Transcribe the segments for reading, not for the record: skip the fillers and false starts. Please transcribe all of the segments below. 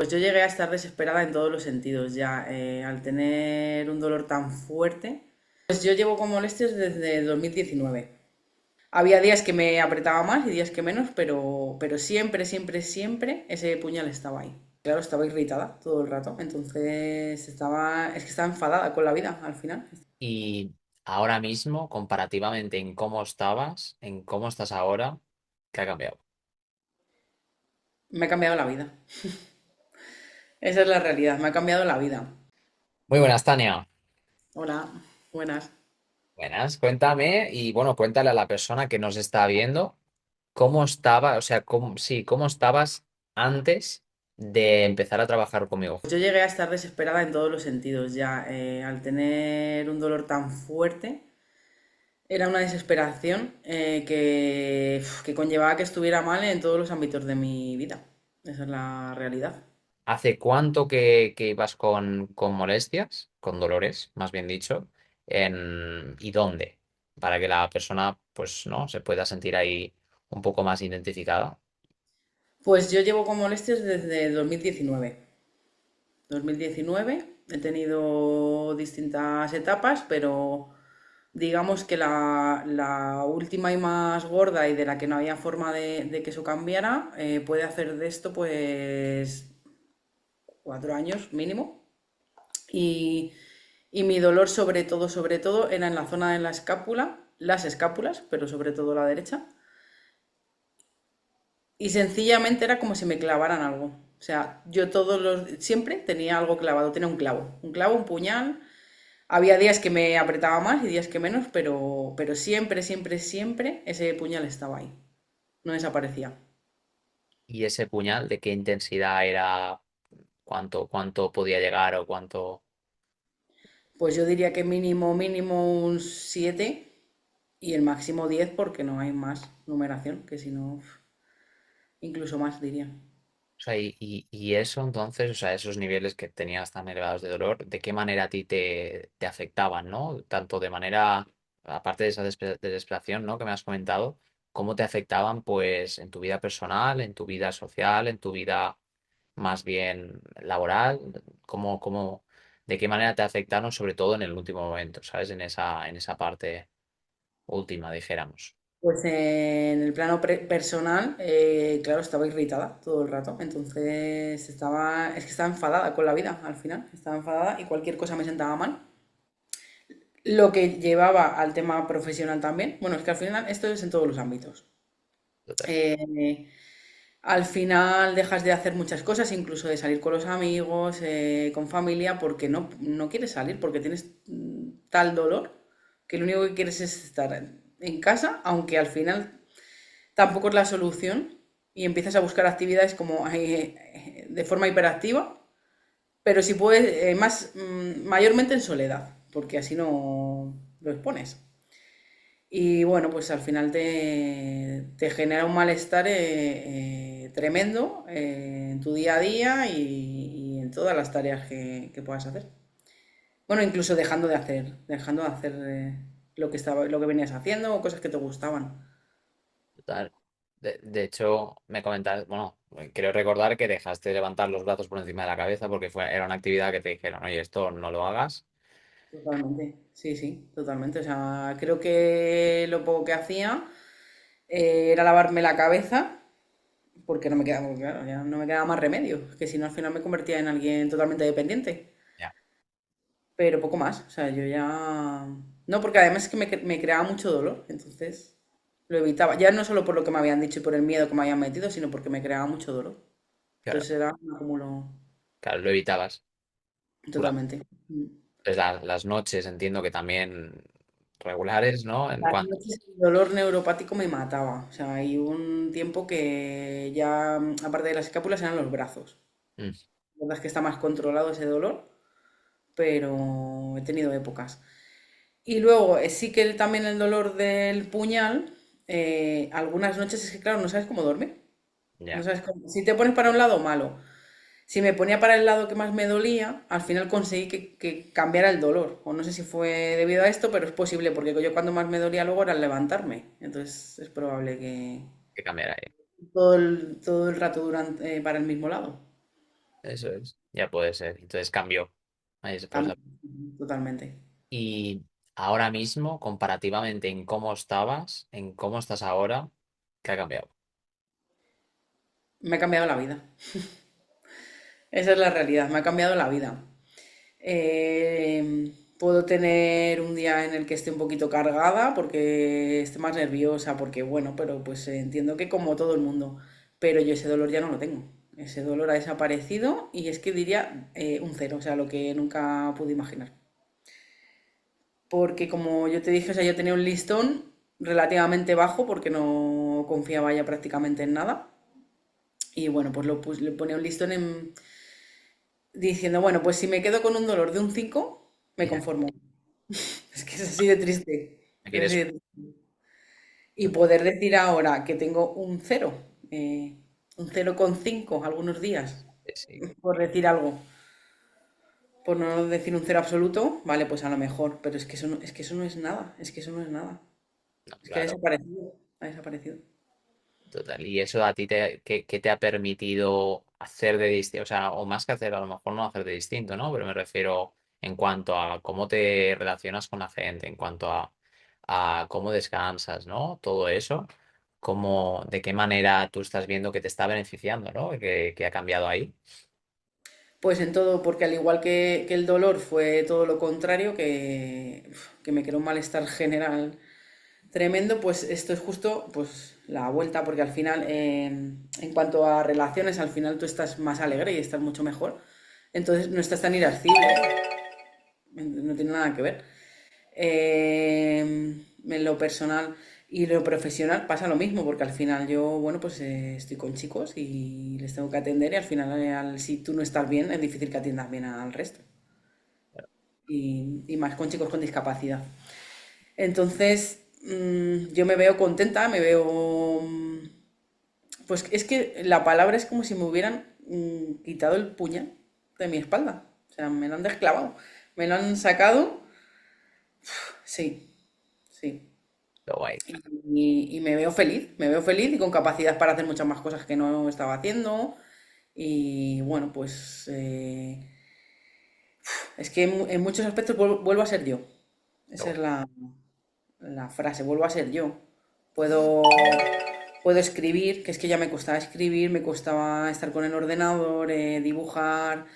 Pues yo llegué a estar desesperada en todos los sentidos ya, al tener un dolor tan fuerte. Pues yo llevo con molestias desde 2019. Había días que me apretaba más y días que menos, pero siempre, siempre, siempre ese puñal estaba ahí. Claro, estaba irritada todo el rato, entonces es que estaba enfadada con la vida al final. Y ahora mismo, comparativamente en cómo estabas, en cómo estás ahora, ¿qué ha cambiado? Me ha cambiado la vida. Esa es la realidad, me ha cambiado la vida. Muy buenas, Tania. Hola, buenas. Buenas, cuéntame y bueno, cuéntale a la persona que nos está viendo cómo estaba, o sea, sí, cómo estabas antes de empezar a trabajar conmigo. Yo llegué a estar desesperada en todos los sentidos ya, al tener un dolor tan fuerte. Era una desesperación que conllevaba que estuviera mal en todos los ámbitos de mi vida. Esa es la realidad. ¿Hace cuánto que ibas con molestias, con dolores, más bien dicho, y dónde? Para que la persona, pues, ¿no? Se pueda sentir ahí un poco más identificada. Pues yo llevo con molestias desde 2019. 2019 he tenido distintas etapas, pero digamos que la última y más gorda y de la que no había forma de que eso cambiara, puede hacer de esto pues 4 años mínimo. Y, y mi dolor sobre todo, era en la zona de la escápula, las escápulas, pero sobre todo la derecha. Y sencillamente era como si me clavaran algo. O sea, siempre tenía algo clavado, tenía un clavo, un puñal. Había días que me apretaba más y días que menos, pero siempre, siempre, siempre ese puñal estaba ahí. No desaparecía. ¿Y ese puñal, de qué intensidad era? ¿Cuánto podía llegar o cuánto? Pues yo diría que mínimo, mínimo un 7 y el máximo 10 porque no hay más numeración, que si no, incluso más diría. O sea, y eso entonces, o sea, esos niveles que tenías tan elevados de dolor, ¿de qué manera a ti te afectaban, ¿no? Tanto de manera, aparte de esa desesperación, ¿no? Que me has comentado, ¿cómo te afectaban, pues, en tu vida personal, en tu vida social, en tu vida más bien laboral? ¿De qué manera te afectaron, sobre todo en el último momento, ¿sabes? En esa parte última, dijéramos. Pues en el plano personal, claro, estaba irritada todo el rato, entonces es que estaba enfadada con la vida al final, estaba enfadada y cualquier cosa me sentaba mal. Lo que llevaba al tema profesional también, bueno, es que al final esto es en todos los ámbitos. Eh, Al final dejas de hacer muchas cosas, incluso de salir con los amigos, con familia, porque no quieres salir, porque tienes tal dolor que lo único que quieres es estar en casa, aunque al final tampoco es la solución y empiezas a buscar actividades como de forma hiperactiva, pero si puedes, mayormente en soledad, porque así no lo expones. Y bueno, pues al final te genera un malestar tremendo en tu día a día y en todas las tareas que puedas hacer. Bueno, incluso dejando de hacer lo que venías haciendo o cosas que te gustaban. Total. De hecho, me comentas, bueno, quiero recordar que dejaste de levantar los brazos por encima de la cabeza porque era una actividad que te dijeron, oye, esto no lo hagas. Totalmente, sí, sí, totalmente. O sea, creo que lo poco que hacía era lavarme la cabeza porque no me quedaba, porque, claro, ya no me quedaba más remedio, que si no al final me convertía en alguien totalmente dependiente. Ya. Pero poco más, o sea, yo ya... No, porque además es que me creaba mucho dolor, entonces lo evitaba. Ya no solo por lo que me habían dicho y por el miedo que me habían metido, sino porque me creaba mucho dolor. Claro, Entonces era un acúmulo claro, lo evitabas. Pura. totalmente. Pues las noches entiendo que también regulares, ¿no? En Las cuanto. noches el dolor neuropático me mataba. O sea, hay un tiempo que ya, aparte de las escápulas, eran los brazos. Mm, La verdad es que está más controlado ese dolor, pero he tenido épocas. Y luego, sí que también el dolor del puñal, algunas noches es que, claro, no sabes cómo dormir. No ya. sabes si te pones para un lado, malo. Si me ponía para el lado que más me dolía, al final conseguí que cambiara el dolor. O no sé si fue debido a esto, pero es posible, porque yo cuando más me dolía luego era el levantarme. Entonces es probable que Que cambiar ahí. todo el rato durante, para el mismo lado. Eso es. Ya puede ser. Entonces cambió. Ahí se puede Cambia saber. totalmente. Y ahora mismo, comparativamente en cómo estabas, en cómo estás ahora, ¿qué ha cambiado? Me ha cambiado la vida. Esa es la realidad, me ha cambiado la vida. Puedo tener un día en el que esté un poquito cargada porque esté más nerviosa, porque bueno, pero pues entiendo que como todo el mundo, pero yo ese dolor ya no lo tengo. Ese dolor ha desaparecido y es que diría un cero, o sea, lo que nunca pude imaginar. Porque como yo te dije, o sea, yo tenía un listón relativamente bajo porque no confiaba ya prácticamente en nada. Y bueno, pues le ponía un listón diciendo, bueno, pues si me quedo con un dolor de un 5 me Ya, conformo. Es que es así de triste. me Es así quieres. de triste. Y poder decir ahora que tengo un 0,5 algunos días, Sí, por decir algo, por no decir un cero absoluto, vale, pues a lo mejor, pero es que eso no es nada, es que eso no es nada. no, Es que ha claro. desaparecido, ha desaparecido. Total. ¿Y eso a ti qué te ha permitido hacer de distinto? O sea, o más que hacer, a lo mejor no hacer de distinto, ¿no? Pero me refiero en cuanto a cómo te relacionas con la gente, en cuanto a cómo descansas, ¿no? Todo eso, cómo, de qué manera tú estás viendo que te está beneficiando, ¿no? Que ha cambiado ahí. Pues en todo, porque al igual que el dolor fue todo lo contrario, que me creó un malestar general tremendo, pues esto es justo pues la vuelta, porque al final, en cuanto a relaciones, al final tú estás más alegre y estás mucho mejor. Entonces no estás tan irascible, no tiene nada que ver. En lo personal y lo profesional pasa lo mismo, porque al final yo, bueno, pues estoy con chicos y les tengo que atender y al final, si tú no estás bien, es difícil que atiendas bien al resto. Y más con chicos con discapacidad. Entonces, yo me veo contenta, me veo... Pues es que la palabra es como si me hubieran quitado el puñal de mi espalda. O sea, me lo han desclavado. Me lo han sacado. Sí, sí. Lo guay. Y me veo feliz y con capacidad para hacer muchas más cosas que no estaba haciendo. Y bueno, pues es que en muchos aspectos vuelvo a ser yo. Lo Esa es guay. la frase, vuelvo a ser yo. Puedo, puedo escribir, que es que ya me costaba escribir, me costaba estar con el ordenador, dibujar,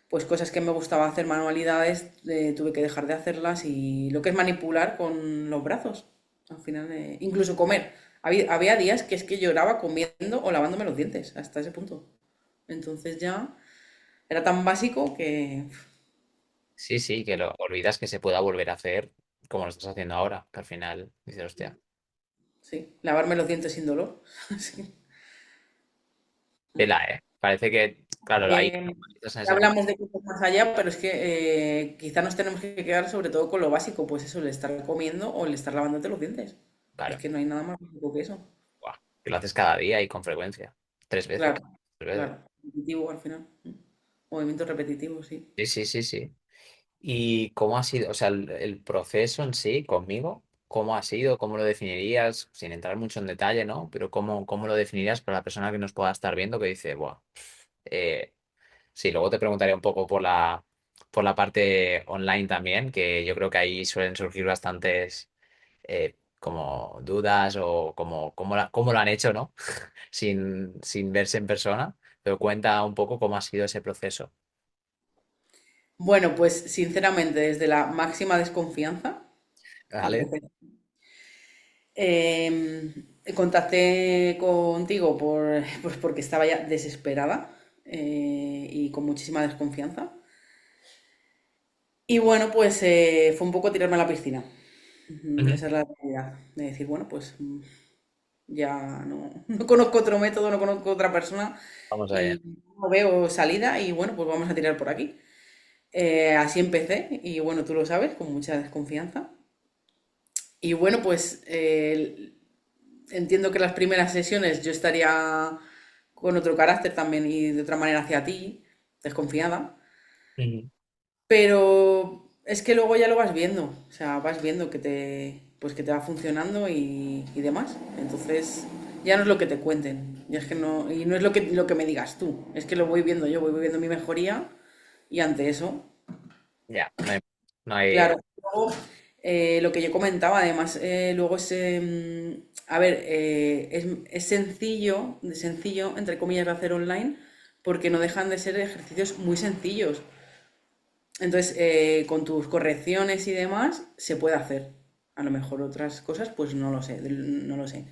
pues cosas que me gustaba hacer, manualidades, tuve que dejar de hacerlas y lo que es manipular con los brazos. Al final, incluso comer. Había días que es que lloraba comiendo o lavándome los dientes, hasta ese punto. Entonces ya era tan básico que Sí, sí, que lo olvidas que se pueda volver a hacer como lo estás haciendo ahora, que al final dices, hostia, sí, lavarme los dientes sin dolor. Sí. tela, ¿eh? Parece que, claro, ahí Eh, estás en ya ese momento. hablamos de cosas más allá, pero es que quizá nos tenemos que quedar sobre todo con lo básico, pues eso, el estar comiendo o el estar lavándote los dientes. Es Claro. que no hay nada más básico que eso. Buah, que lo haces cada día y con frecuencia. Tres veces. Claro, Tres veces. claro. Repetitivo al final. Movimiento repetitivo, sí. Sí, sí, sí, sí. ¿Y cómo ha sido, o sea, el proceso en sí conmigo? ¿Cómo ha sido? ¿Cómo lo definirías? Sin entrar mucho en detalle, ¿no? Pero ¿cómo lo definirías para la persona que nos pueda estar viendo que dice, buah, eh, sí, luego te preguntaré un poco por la parte online también, que yo creo que ahí suelen surgir bastantes como dudas o como cómo lo han hecho, ¿no? Sin verse en persona, pero cuenta un poco cómo ha sido ese proceso. Bueno, pues sinceramente, desde la máxima desconfianza, ¿Vale? empecé. Contacté contigo pues porque estaba ya desesperada y con muchísima desconfianza. Y bueno, pues fue un poco tirarme a la piscina. Ujú. Esa es la realidad. De decir, bueno, pues ya no conozco otro método, no conozco otra persona Vamos allá. y no veo salida y bueno, pues vamos a tirar por aquí. Así empecé y bueno, tú lo sabes, con mucha desconfianza. Y bueno, pues entiendo que las primeras sesiones yo estaría con otro carácter también y de otra manera hacia ti, desconfiada. Ujú. Pero es que luego ya lo vas viendo, o sea, vas viendo pues que te va funcionando y demás. Entonces, ya no es lo que te cuenten, Y es que no, y no es lo que me digas tú, es que lo voy viendo yo, voy viendo mi mejoría y ante eso, Ya, no hay, claro, luego, lo que yo comentaba, además, luego a ver, es sencillo, entre comillas, de hacer online, porque no dejan de ser ejercicios muy sencillos. Entonces, con tus correcciones y demás, se puede hacer. A lo mejor otras cosas, pues no lo sé, no lo sé.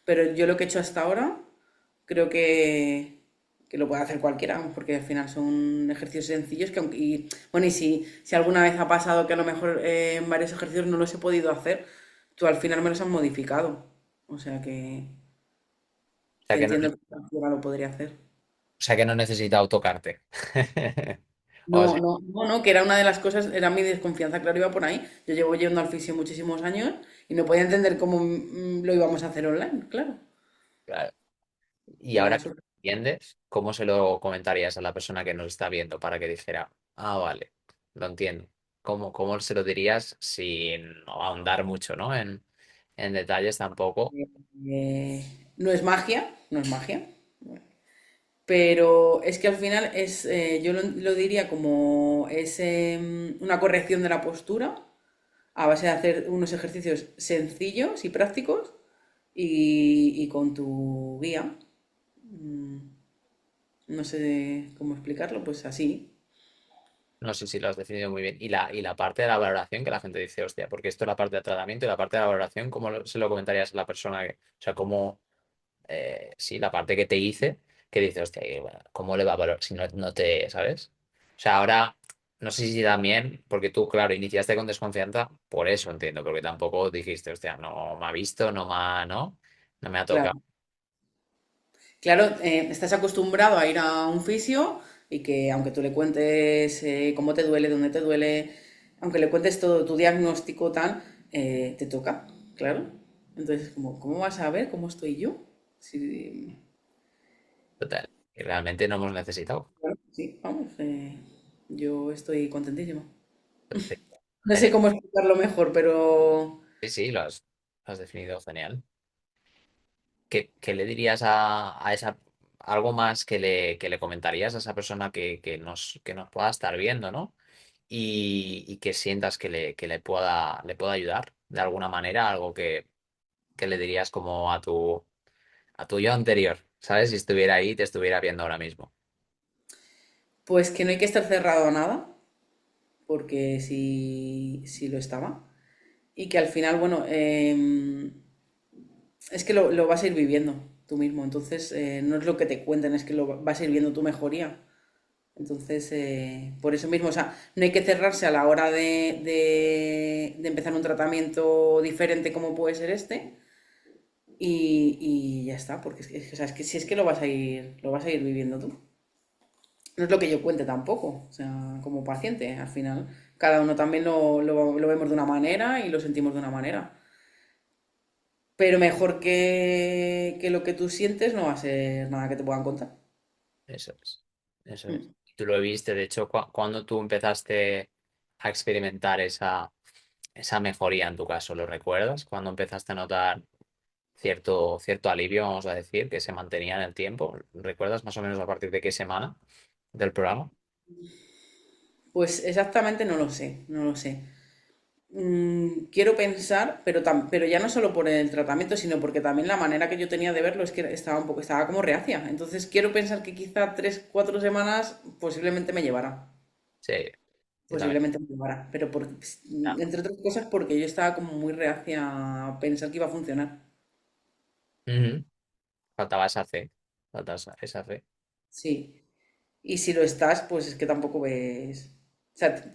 Pero yo lo que he hecho hasta ahora, creo que lo puede hacer cualquiera, porque al final son ejercicios sencillos que bueno, y si alguna vez ha pasado que a lo mejor en varios ejercicios no los he podido hacer, tú al final me los has modificado. O sea o sea que que no, entiendo que cualquiera lo podría hacer. o sea que no necesita autocarte. O No, sí, no, no, no, que era una de las cosas, era mi desconfianza, claro, iba por ahí. Yo llevo yendo al fisio muchísimos años y no podía entender cómo lo íbamos a hacer online, claro. claro. Y Y era ahora que lo súper- entiendes, ¿cómo se lo comentarías a la persona que nos está viendo para que dijera, ah, vale, lo entiendo? ¿Cómo se lo dirías sin ahondar mucho, ¿no? En detalles tampoco. no es magia, no es magia, pero es que al final yo lo diría como es una corrección de la postura a base de hacer unos ejercicios sencillos y prácticos y con tu guía. Mm, No sé cómo explicarlo, pues así. No sé si lo has definido muy bien. Y la parte de la valoración que la gente dice, hostia, porque esto es la parte de tratamiento y la parte de la valoración, ¿cómo se lo comentarías a la persona que, o sea, cómo, sí, la parte que te hice, que dice, hostia, y, bueno, ¿cómo le va a valorar si no te, ¿sabes? O sea, ahora, no sé si también, porque tú, claro, iniciaste con desconfianza, por eso entiendo, porque tampoco dijiste, hostia, no me ha visto, no me ha tocado. Claro. Claro, estás acostumbrado a ir a un fisio y que aunque tú le cuentes cómo te duele, dónde te duele, aunque le cuentes todo tu diagnóstico tal, te toca, claro. Entonces, ¿cómo vas a ver cómo estoy yo? Sí, Total, y realmente no hemos necesitado. bueno, sí, vamos, yo estoy contentísima. Perfecto. No sé Genial. cómo explicarlo mejor, pero Sí, sí, lo has definido genial. ¿Qué le dirías a esa, algo más que le comentarías a esa persona que nos pueda estar viendo, ¿no? Y que sientas que le pueda ayudar de alguna manera, algo que le dirías como a tu yo anterior, ¿sabes? Si estuviera ahí, te estuviera viendo ahora mismo. pues que no hay que estar cerrado a nada, porque sí lo estaba. Y que al final, bueno, es que lo vas a ir viviendo tú mismo. Entonces, no es lo que te cuenten, es que lo vas a ir viendo tu mejoría. Entonces, por eso mismo, o sea, no hay que cerrarse a la hora de empezar un tratamiento diferente como puede ser este. Y ya está, porque o sea, es que si es que lo vas a ir viviendo tú. No es lo que yo cuente tampoco, o sea, como paciente, al final, cada uno también lo vemos de una manera y lo sentimos de una manera. Pero mejor que lo que tú sientes no va a ser nada que te puedan contar. Eso es, eso es. Mm. Tú lo viste, de hecho, cuando tú empezaste a experimentar esa mejoría en tu caso, ¿lo recuerdas? Cuando empezaste a notar cierto alivio, vamos a decir, que se mantenía en el tiempo. ¿Recuerdas más o menos a partir de qué semana del programa? Pues exactamente no lo sé, no lo sé. Quiero pensar, pero ya no solo por el tratamiento, sino porque también la manera que yo tenía de verlo es que estaba como reacia. Entonces quiero pensar que quizá 3, 4 semanas posiblemente me llevara. Sí, yo también. Posiblemente me llevara. Pero Ah, entre otras cosas porque yo estaba como muy reacia a pensar que iba a funcionar. ujú. Faltaba esa fe, faltaba esa fe. Sí. Y si lo estás, pues es que tampoco ves. O sea,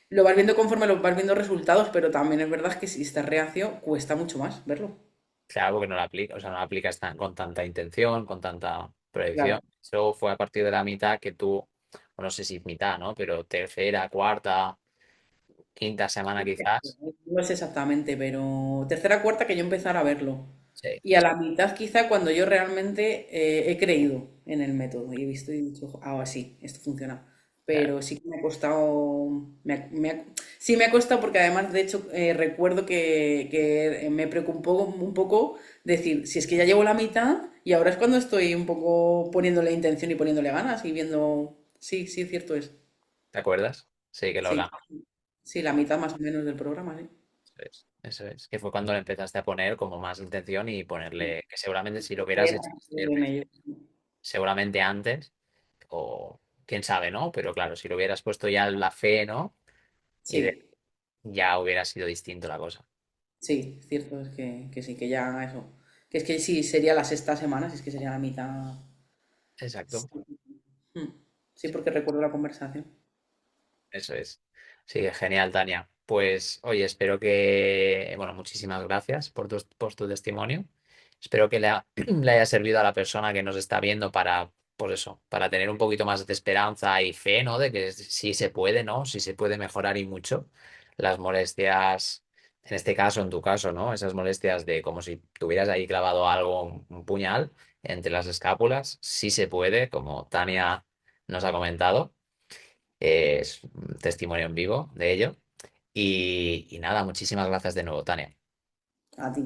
lo vas viendo conforme lo vas viendo resultados, pero también es verdad que si estás reacio, cuesta mucho más verlo. Claro, porque no la aplica, o sea, no la aplicas con tanta intención, con tanta proyección. Claro. Eso fue a partir de la mitad que tú, o no sé si mitad, ¿no? Pero tercera, cuarta, quinta semana quizás. No sé exactamente, pero tercera, cuarta que yo empezara a verlo. Sí. Y a la mitad quizá cuando yo realmente he creído en el método y he visto y dicho, ah, sí, esto funciona. Claro, pero sí que me ha costado, sí me ha costado porque además, de hecho, recuerdo que me preocupó un poco decir, si es que ya llevo la mitad y ahora es cuando estoy un poco poniéndole intención y poniéndole ganas y viendo, sí, sí, cierto es, ¿te acuerdas? Sí, que lo sí, hablamos. sí, la mitad más o menos del programa, sí. Eso es, eso es. Que fue cuando le empezaste a poner como más intención y ponerle, que seguramente si lo hubieras Creer hecho desde el en ello. seguramente antes, o quién sabe, ¿no? Pero claro, si lo hubieras puesto ya la fe, ¿no? Y Sí, ya hubiera sido distinto la cosa. sí, cierto es que sí, que ya eso, que es que sí, sería la sexta semana, si es que sería la mitad. Exacto. Sí, mm, sí, porque recuerdo la conversación. Eso es. Sí, genial, Tania. Pues, oye, espero que, bueno, muchísimas gracias por tu testimonio. Espero que le haya servido a la persona que nos está viendo para, pues eso, para tener un poquito más de esperanza y fe, ¿no? De que sí se puede, ¿no? Sí se puede mejorar y mucho. Las molestias, en este caso, en tu caso, ¿no? Esas molestias de como si tuvieras ahí clavado algo, un puñal entre las escápulas, sí se puede, como Tania nos ha comentado. Es un testimonio en vivo de ello. Y nada, muchísimas gracias de nuevo, Tania. A ti.